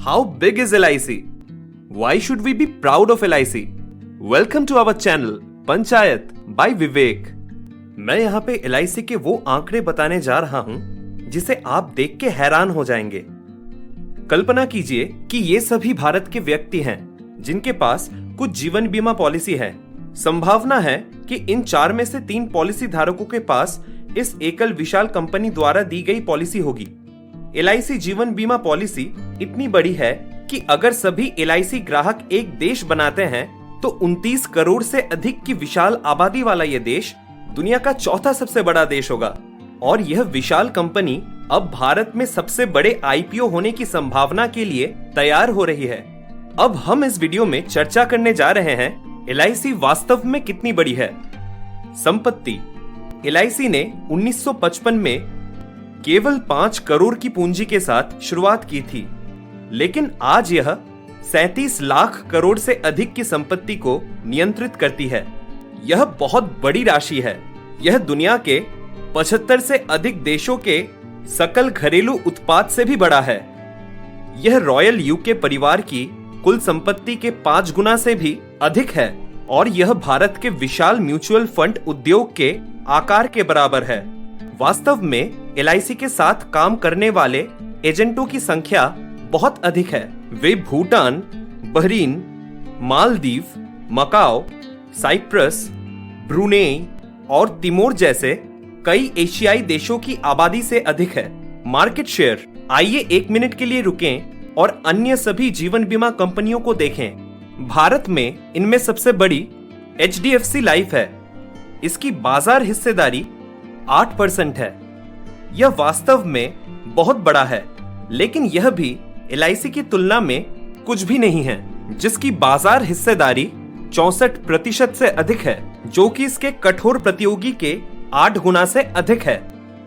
How big is LIC? Why should we be proud of LIC? Welcome to our channel panchayat by विवेक। मैं यहाँ पे LIC के वो आंकड़े बताने जा रहा हूँ जिसे आप देख के हैरान हो जाएंगे। कल्पना कीजिए कि ये सभी भारत के व्यक्ति हैं जिनके पास कुछ जीवन बीमा पॉलिसी है। संभावना है कि इन 4 में से 3 पॉलिसी धारकों के पास इस एकल विशाल कंपनी द्वारा दी गई पॉलिसी होगी। LIC जीवन बीमा पॉलिसी इतनी बड़ी है कि अगर सभी LIC ग्राहक एक देश बनाते हैं तो 29 करोड़ से अधिक की विशाल आबादी वाला यह देश दुनिया का चौथा सबसे बड़ा देश होगा। और यह विशाल कंपनी अब भारत में सबसे बड़े IPO होने की संभावना के लिए तैयार हो रही है। अब हम इस वीडियो में चर्चा करने जा रहे हैं LIC वास्तव में कितनी बड़ी है। संपत्ति। LIC ने 1955 में केवल 5 करोड़ की पूंजी के साथ शुरुआत की थी, लेकिन आज यह 37 लाख करोड़ से अधिक की संपत्ति को नियंत्रित करती है। यह बहुत बड़ी राशि है। यह दुनिया के 75 से अधिक देशों के सकल घरेलू उत्पाद से भी बड़ा है। यह रॉयल यूके परिवार की कुल संपत्ति के 5 गुना से भी अधिक है और यह भारत के विशाल म्यूचुअल फंड उद्योग के आकार के बराबर है। वास्तव में LIC के साथ काम करने वाले एजेंटों की संख्या बहुत अधिक है। वे Bhutan, Bahrain, Maldives, Macau, Cyprus, Brunei और तिमोर जैसे कई एशियाई देशों की आबादी से अधिक है। Market share. आइए 1 मिनट के लिए रुकें और अन्य सभी जीवन बीमा कंपनियों को देखें। भारत में इनमें सबसे बड़ी HDFC लाइफ है। इसकी बाजार हिस्सेदारी 8% है। यह वास्तव में बहुत बड़ा है, लेकिन यह भी LIC की तुलना में कुछ भी नहीं है, जिसकी बाजार हिस्सेदारी 64% से अधिक है, जो कि इसके कठोर प्रतियोगी के 8 गुना से अधिक है।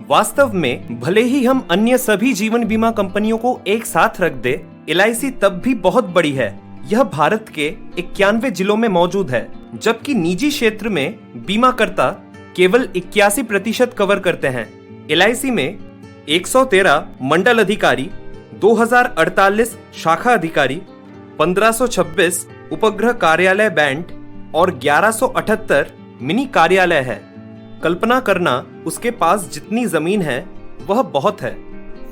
वास्तव में भले ही हम अन्य सभी जीवन बीमा कंपनियों को एक साथ रख दे, LIC तब भी बहुत बड़ी है। यह भारत के 91 जिलों में मौजूद है, जबकि निजी क्षेत्र में बीमाकर्ता केवल 81% कवर करते हैं। LIC में 113 मंडल अधिकारी, 2048 शाखा अधिकारी, 1526 उपग्रह कार्यालय बैंड और 1178 मिनी कार्यालय है। कल्पना करना उसके पास जितनी जमीन है वह बहुत है।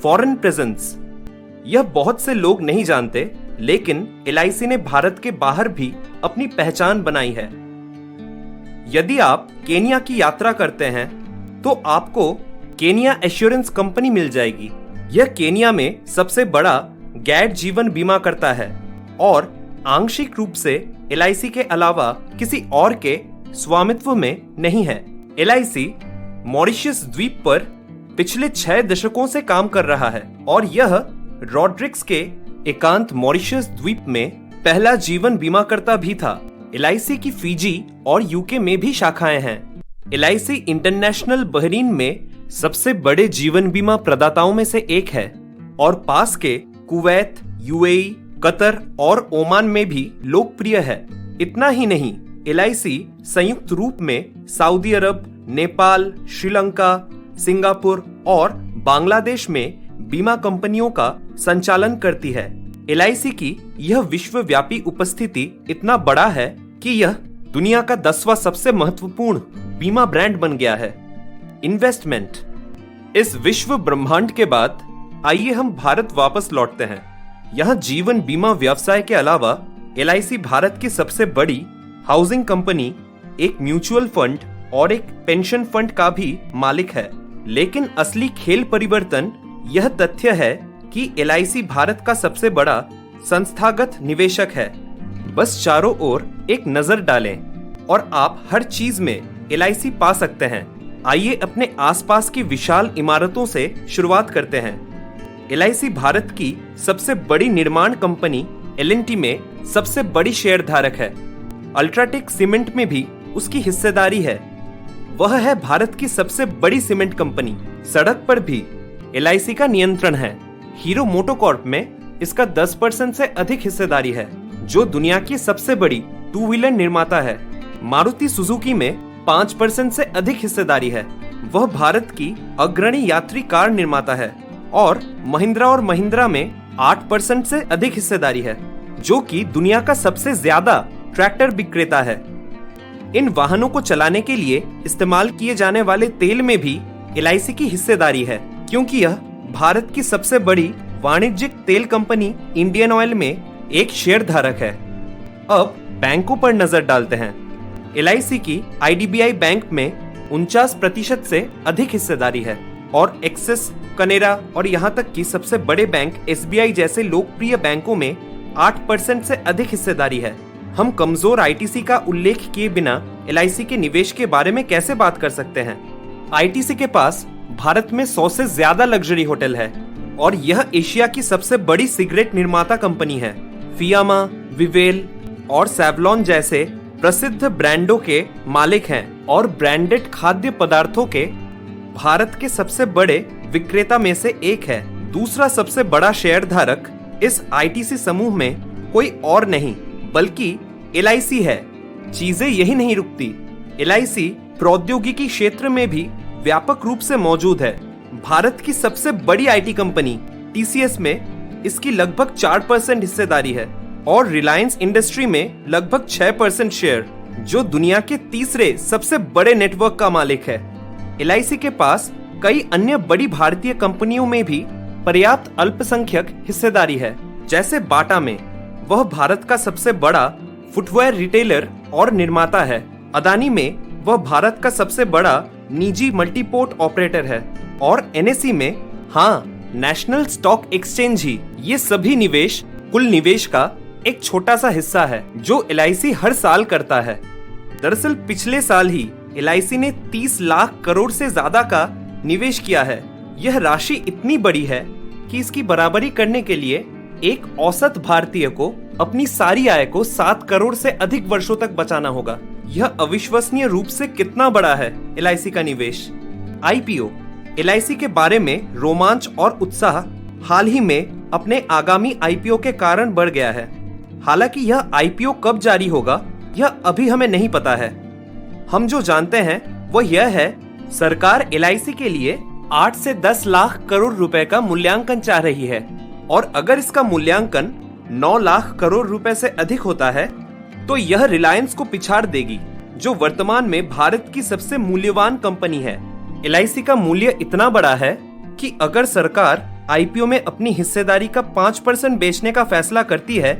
Foreign presence. यह बहुत से लोग नहीं जानते, लेकिन LIC ने भारत के बाहर भी अपनी पहचान बनाई है। यदि आप केन्या की यात्रा करते हैं तो आपको केन्या एश्योरेंस कंपनी मिल जाएगी। यह केन्या में सबसे बड़ा गैर जीवन बीमा करता है और आंशिक रूप से LIC के अलावा किसी और के स्वामित्व में नहीं है। LIC मॉरिशस द्वीप पर पिछले 6 दशकों से काम कर रहा है और यह रॉड्रिक्स के एकांत मॉरिशस द्वीप में पहला जीवन बीमाकर्ता भी था। LIC की फिजी और यूके में भी शाखाएं हैं। LIC इंटरनेशनल बहरीन में सबसे बड़े जीवन बीमा प्रदाताओं में से एक है और पास के कुवैत, UAE, कतर और ओमान में भी लोकप्रिय है। इतना ही नहीं, LIC संयुक्त रूप में सऊदी अरब, नेपाल, श्रीलंका, सिंगापुर और बांग्लादेश में बीमा कंपनियों का संचालन करती है। LIC की यह विश्वव्यापी उपस्थिति इतना बड़ा है कि यह दुनिया का 10वां सबसे महत्वपूर्ण बीमा ब्रांड बन गया है। इन्वेस्टमेंट। इस विश्व ब्रह्मांड के बाद आइए हम भारत वापस लौटते हैं। यहाँ जीवन बीमा व्यवसाय के अलावा LIC भारत की सबसे बड़ी हाउसिंग कंपनी, एक म्यूचुअल फंड और एक पेंशन फंड का भी मालिक है। लेकिन असली खेल परिवर्तन यह तथ्य है कि LIC भारत का सबसे बड़ा संस्थागत निवेशक है। बस चारों ओर एक नजर डालें और आप हर चीज में LIC पा सकते हैं। आइए अपने आसपास की विशाल इमारतों से शुरुआत करते हैं। LIC भारत की सबसे बड़ी निर्माण कंपनी L&T में सबसे बड़ी शेयरधारक है। अल्ट्राटेक सीमेंट में भी उसकी हिस्सेदारी है। वह है भारत की सबसे बड़ी सीमेंट कंपनी। सड़क पर भी LIC का नियंत्रण है। हीरो मोटोकॉर्प में इसका 10% से अधिक हिस्सेदारी है, जो दुनिया की सबसे बड़ी 2 व्हीलर निर्माता है। मारुति सुजुकी में 5% से अधिक हिस्सेदारी है। वह भारत की अग्रणी यात्री कार निर्माता है और महिंद्रा में 8% से अधिक हिस्सेदारी है, जो कि दुनिया का सबसे ज्यादा ट्रैक्टर विक्रेता है। इन वाहनों को चलाने के लिए इस्तेमाल किए जाने वाले तेल में भी LIC की हिस्सेदारी है, क्योंकि यह भारत की सबसे बड़ी वाणिज्यिक तेल कंपनी इंडियन ऑयल में एक शेयर धारक है। अब बैंकों पर नजर डालते हैं। LIC की IDBI बैंक में 49% से अधिक हिस्सेदारी है और एक्सिस, कनेरा और यहाँ तक कि सबसे बड़े बैंक SBI जैसे लोकप्रिय बैंकों में 8% से अधिक हिस्सेदारी है। हम कमजोर ITC का उल्लेख किए बिना LIC के निवेश के बारे में कैसे बात कर सकते हैं। ITC के पास भारत में 100 से ज्यादा लग्जरी होटल है और यह एशिया की सबसे बड़ी सिगरेट निर्माता कंपनी है। फियामा, विवेल और सेवलॉन जैसे प्रसिद्ध ब्रांडों के मालिक हैं और ब्रांडेड खाद्य पदार्थों के भारत के सबसे बड़े विक्रेता में से एक है। दूसरा सबसे बड़ा शेयरधारक इस ITC समूह में कोई और नहीं बल्कि LIC है। चीजें यही नहीं रुकती, LIC प्रौद्योगिकी क्षेत्र में भी व्यापक रूप से मौजूद है। भारत की सबसे बड़ी IT कंपनी TCS में इसकी लगभग 4% हिस्सेदारी है और रिलायंस इंडस्ट्री में लगभग 6% शेयर, जो दुनिया के तीसरे सबसे बड़े नेटवर्क का मालिक है। LIC के पास कई अन्य बड़ी भारतीय कंपनियों में भी पर्याप्त अल्पसंख्यक हिस्सेदारी है, जैसे बाटा में। वह भारत का सबसे बड़ा फुटवेयर रिटेलर और निर्माता है। अदानी में वह भारत का सबसे बड़ा निजी मल्टीपोर्ट ऑपरेटर है और NSE में नेशनल स्टॉक एक्सचेंज ही। ये सभी निवेश कुल निवेश का एक छोटा सा हिस्सा है जो LIC हर साल करता है। दरअसल पिछले साल ही LIC ने 30 लाख करोड़ से ज्यादा का निवेश किया है। यह राशि इतनी बड़ी है कि इसकी बराबरी करने के लिए एक औसत भारतीय को अपनी सारी आय को 7 करोड़ से अधिक वर्षों तक बचाना होगा। यह अविश्वसनीय रूप से कितना बड़ा है LIC का निवेश। IPO LIC के बारे में रोमांच और उत्साह हाल ही में अपने आगामी IPO के कारण बढ़ गया है। हालांकि यह IPO कब जारी होगा यह अभी हमें नहीं पता है। हम जो जानते हैं वह यह है, सरकार LIC के लिए 8 से 10 लाख करोड़ रुपए का मूल्यांकन चाह रही है और अगर इसका मूल्यांकन 9 लाख करोड़ रुपए से अधिक होता है तो यह रिलायंस को पिछाड़ देगी, जो वर्तमान में भारत की सबसे मूल्यवान कंपनी है। LIC का मूल्य इतना बड़ा है कि अगर सरकार IPO में अपनी हिस्सेदारी का 5% बेचने का फैसला करती है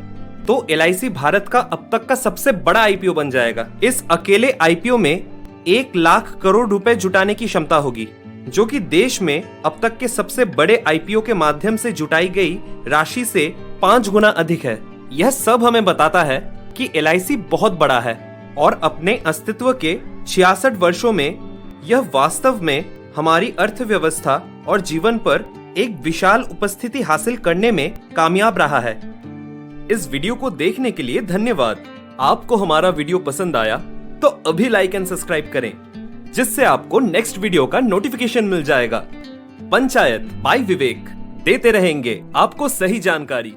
तो LIC भारत का अब तक का सबसे बड़ा IPO बन जाएगा। इस अकेले IPO में 1 लाख करोड़ रुपए जुटाने की क्षमता होगी, जो कि देश में अब तक के सबसे बड़े IPO के माध्यम से जुटाई गई राशि से 5 गुना अधिक है। यह सब हमें बताता है कि LIC बहुत बड़ा है और अपने अस्तित्व के 66 वर्षों में यह वास्तव में हमारी अर्थव्यवस्था और जीवन पर एक विशाल उपस्थिति हासिल करने में कामयाब रहा है। इस वीडियो को देखने के लिए धन्यवाद। आपको हमारा वीडियो पसंद आया तो अभी लाइक एंड सब्सक्राइब करें, जिससे आपको नेक्स्ट वीडियो का नोटिफिकेशन मिल जाएगा। पंचायत बाय विवेक, देते रहेंगे आपको सही जानकारी।